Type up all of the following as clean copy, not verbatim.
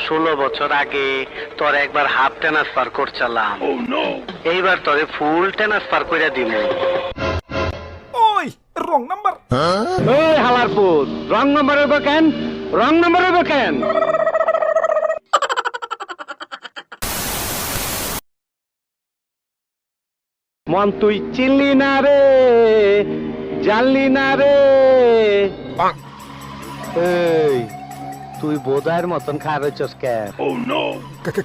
16 বছর আগে তোর একবার হাফ ট্রান্সফার করছিলাম, এইবার তোরে ফুল ট্রান্সফার কইরা দিব। ওই রং নাম্বার। ওই হালার পুত, রং নাম্বার হইব কেন? রং নাম্বার হইব কেন? মন তুই চিনলি না রে, জানলি না রে। এই তুই বোধায়ের মতন খার হইছস কেন?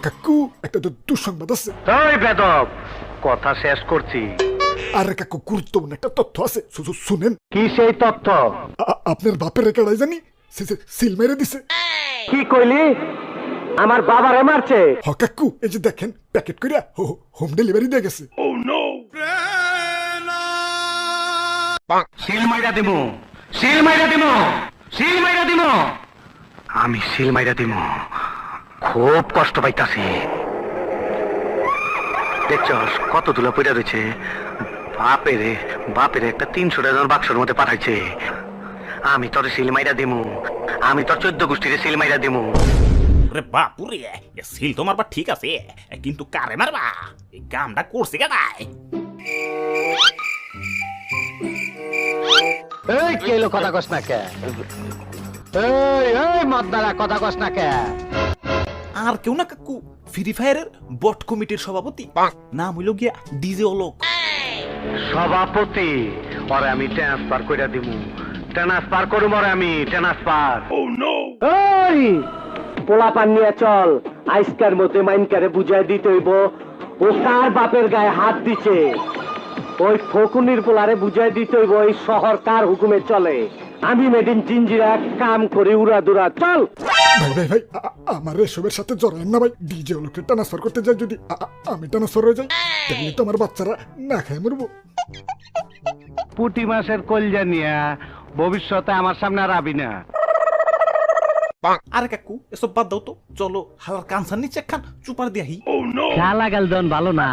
কাকু একটা তো দুঃসংবাদ আছে। ওই বেদব, কথা শেষ করছি। আরে কাকু গুরুত্বপূর্ণ একটা তথ্য আছে, শুনেন। কি সেই তথ্য? আপনার বাপের রেকর্ডাই জানি সিল মেরে দিছে। কি কইলি? আমার বাবারে মারছে? হ কাকু, এই যে দেখেন প্যাকেট কইরা হোম ডেলিভারি দিয়ে গেছে। সিল মাইরা দিমু, সিল মাইরা দিমু, সিল মাইরা দিমু। আমি সিল মাইরা দিমু, খুব কষ্ট পাইতাছি। দেখছস কত ধুলা পড়া রয়েছে। বাপেরে বাপেরে একটা 300 টাকার বাক্সের মধ্যে পাঠাইছে। আমি তোর সিল মাইরা দিমু, আমি তোর 14 গোষ্ঠীরে সিল মাইরা দিমু। রে বাপুরে, সিল তো মারবা ঠিক আছে, কিন্তু কারে মারবা? এই কামটা করছে কেডাই? এই কেলো কথা কস না কে? এই এই মদনারা কথা কস না কে? আর কেউ না কাকু, ফ্রি ফায়ারের বট কমিটির সভাপতি, নাম হইল গিয়া ডিজে অলোক। সভাপতি ওরে আমি ট্রান্সফার কইরা দিমু, ট্রান্সফার করব ওরে আমি ট্রান্সফার। ওই পোলাপান নিয়ে চল, আইসকার মতে মাইনকারে বুঝাই দিতে হইব ও কার বাপের গায়ে হাত দিছে। ওই ফকুনির পোলারে বুঝাই দিতে হইব এই শহর কার হুকুমে চলে। আমি মেডিন জিঞ্জিরা কাম করি উড়া দুরা। চল ভাই ভাই ভাই, আমার এসবের সাথে জড়ায়েন না ভাই। ডিজে লোকে ট্রান্সফার করতে যাই, যদি আমি ট্রান্সফার হয়ে যাই তাহলে তো আমার বাচ্চারা না খায় মরবো। পুটি মাসের কলজা নিয়া ভবিষ্যতে আমার সামনে আর আবি না। আরে কাকু এসব বাদ দাও তো, চলো হালার কানসার নিচে খান চুপার দিয়াহি। খেলা গাল দন ভালো না,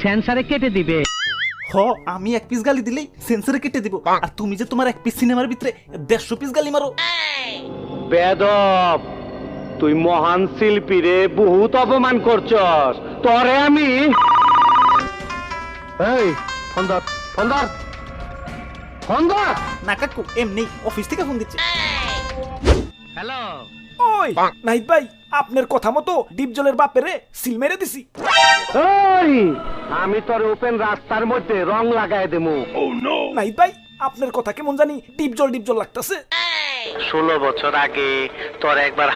সেন্সারে কেটে দিবে। হ, আমি 1 পিস গালি দিলেই সেন্সরে কেটে দিব, আর তুমি যে তোমার 1 পিস সিনেমার ভিতরে 150 পিস গালি মারো। বেদব, তুই মহান শিল্পী রে, বহুত অপমান করছস। তরে আমি এই ফন্দর ফন্দর ফন্দর। না কাকু, এমনি অফিস থেকে ফোন দিচ্ছে। হ্যালো, ওই নাহিদ ভাই, আপনার কথা মতো ডিপজলের বাপেরে সিল মেরে দিছি। এই আমি তোর ওপেন রাস্তার মধ্যে রং লাগাই দেবো। নাহিদ ভাই, আপনার কথা কেমন জানি ডিপজল ডিপজল লাগতাছে। 16 বছর আগে তোর একবার